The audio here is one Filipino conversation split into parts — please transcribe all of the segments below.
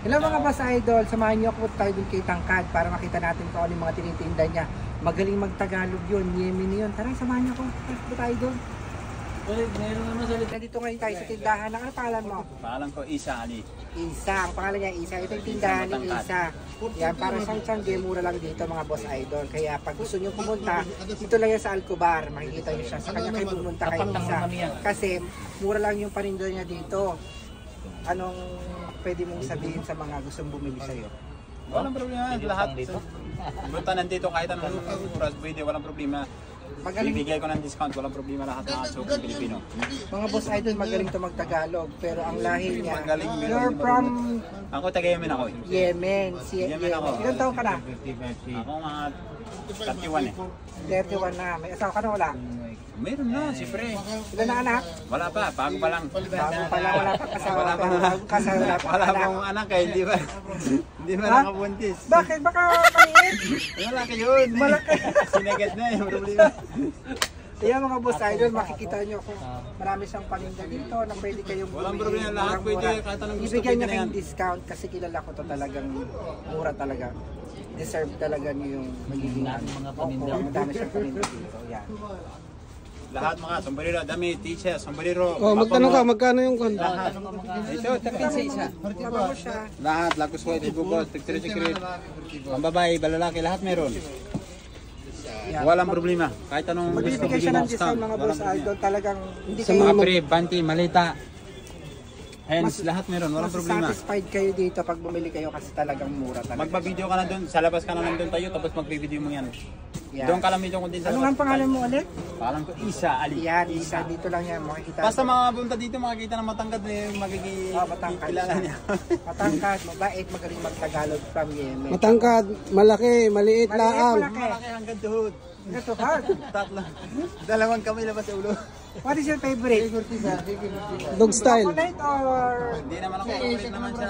Hello mga boss idol, samahan niyo ako tayo dun kay Tangkad para makita natin kung ano yung mga tinitinda niya. Magaling magtagalog yun, Yemeni yun. Tara, samahan niyo ako. Tara tayo dun. Meron naman sa likod. Nandito ngayon tayo sa tindahan. Ano pangalan mo? Pangalan ko Isa Ali. Isa. Ang pangalan niya Isa. Ito yung tindahan ni Isa. Yan, para siyang mura lang dito mga boss idol. Kaya pag gusto niyo pumunta, dito lang yan sa Alcobar. Makikita niyo siya. Sa kanya kayo pumunta kay Isa. Kasi mura lang yung paninda niya dito. Anong pwede mong sabihin sa mga gustong bumili sa'yo? Walang problema. Lahat dito. Punta nandito kahit anong oras pwede. Walang problema. Bibigay ko ng discount. Walang problema lahat ng suki Pilipino. Mga boss idol, magaling to magtagalog. Pero ang lahi niya, Magaling, you're from Ako taga-Yemen ako. Yemen. Yemen ako. Ilan taon ka na? Ako mga 31 eh. 31 na. May asawa ka na wala? Meron na, siyempre. Ilan na anak? Wala pa, bago pa lang. Bago pala, wala pa kasawa. Wala pa. Bago kasawa, wala pa Wala anak. pa akong anak eh, hindi ba? Hindi ba Ha? nakabuntis? Bakit? Baka maliit? Malaki yun. Malaki. Sinagat na yung problema. Kaya mga boss idol, makikita nyo kung marami siyang paninda dito na pwede kayong Walang problema, lahat pwede, kahit anong gusto Ibigyan niya pwede na kayong yan. discount kasi kilala ko to talagang mura talaga. Deserve talaga niyo yung magiging Mga paninda. Opo, madami siyang paninda dito. Yan. Lahat mga sombrero, dami, t-shirt, sombrero. Oh, magkano yung kon? Lahat. Ito, tapin sa isa. Mabango siya. Lahat, lakus white, ibubos, secret. Ang babae, balalaki, lahat meron. Yan. Walang problema. Kahit anong gusto Magbibigay siya ng discount mga boss Walang idol. Talagang hindi Sa kayo Apre, banti, malita. Hands, lahat meron, walang problema. satisfied kayo dito pag bumili kayo kasi talagang mura talaga. Magpa-video ka na doon, sa labas ka na lang doon tayo, tapos mag-video mo yan. Yan. Doon ka lang medyo kung din sa Ano nga ang pangalan mo ulit? Pangalan ko Isa Ali. Yan, isa dito lang yan. Makikita. Basta mga punta dito, makikita ng matangkad na yung magiging Matangkad kilala siya. niya. Matangkad, mabait, magaling magtagalog from Yemen. Matangkad, malaki, maliit Maliit, laang. malaki. Malaki hanggang tuhod. Ito hard. Tatlo. Dalawang kamay labas sa ulo. What is your favorite? Dog style. Chocolate or Hindi naman ako favorite naman sa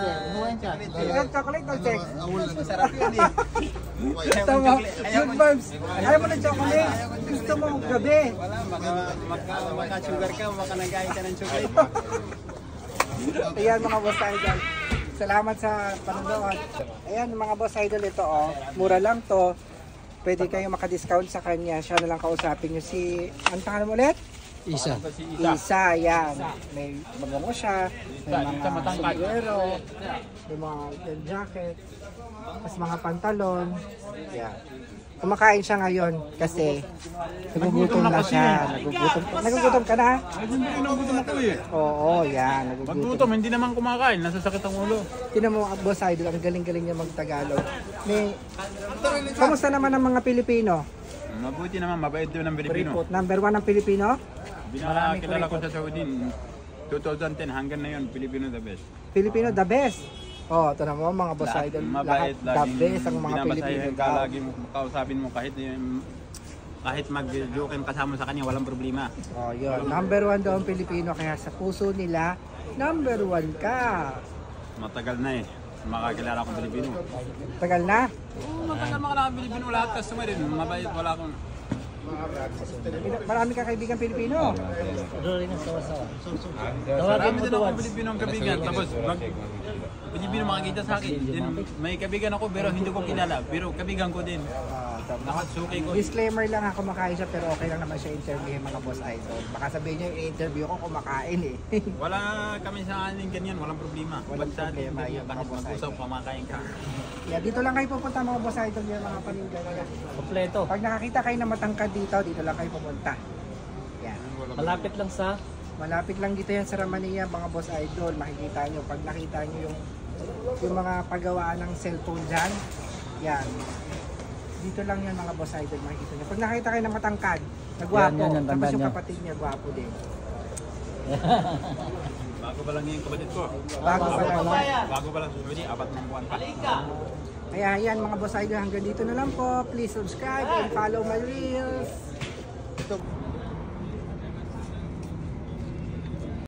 red chocolate or check? Masarap yun eh. Gusto mo, good vibes. Ayaw mo ng chocolate. Gusto mo gabi. Wala, maka-sugar ka, maka nagain ka ng chocolate. Ayan mga boss idol. Salamat sa panonood. Ayan mga boss idol, ito oh. Mura lang to. Pwede kayo makadiscount sa kanya. Siya na lang kausapin nyo si... Ang pangalan mo ulit? Isa. Isa, yan. May mabango siya. May mga sombrero. May mga jacket. Tapos mga pantalon. Yan. Kumakain siya ngayon kasi nagugutom na siya. Nagugutom ka na? Nagugutom ako eh. Oo, yan. Nagugutom. Paggutom, hindi naman kumakain, nasasakit ang ulo. Tinan mo, boss idol, ang galing-galing niya magtagalog. May... Kamusta naman ang mga Pilipino? Mabuti naman, mabait doon ng Pilipino. Number 1 ang Pilipino? Kilala ko sa Saudi, 2010 hanggang na yun, Pilipino the best. Pilipino the best. Oh, ito na mo mga boss Lahat idol. mabait, Lahat the best ang mga Pilipino. binamasahe ka, lagi mo kausapin mo kahit mag-joke kasama sa kanya, walang problema. Oh, yun. Number 1 daw ang Pilipino kaya sa puso nila, number 1 ka. Matagal na eh, makakilala akong Pilipino. Tagal na. Oo, matagal makilala akong Pilipino, lahat customer din, mabait, wala akong... Marami ka kaibigan Pilipino. Doon rin ang sawa-sawa. Marami din akong Pilipino ang kaibigan, tapos Pilipino makikita sa akin. Then, may kaibigan ako pero hindi ko kilala, pero kaibigan ko din. Nakatsuki ko. Disclaimer lang ako kumakain siya pero okay lang naman siya interview mga boss idol. Baka sabihin niyo yung interview ko kumakain eh. Wala kami sa anin ganyan, walang problema. Walang Basta problema hindi yun, kahit mga boss mag-usap, idol. kumakain ka. Yeah, dito lang kayo pupunta mga boss idol yung mga paninda nila. Kompleto. Pag nakakita kayo na matangkad dito lang kayo pupunta. Yan. Malapit lang sa Malapit lang dito yan sa Ramania mga boss idol. Makikita nyo pag nakita nyo yung mga paggawaan ng cellphone dyan. Yan. Dito lang yan mga boss idol makikita nyo. Pag nakita kayo na matangkad, nagwapo. Yan, Tapos tandaan yung nyo. kapatid niya, gwapo din. Bago pa lang yung kapatid ko. Bago pa lang. Bago pa lang sa Saudi, 4 na buwan pa. Kaya yan mga boss idol, hanggang dito na lang po. Please subscribe and follow my reels.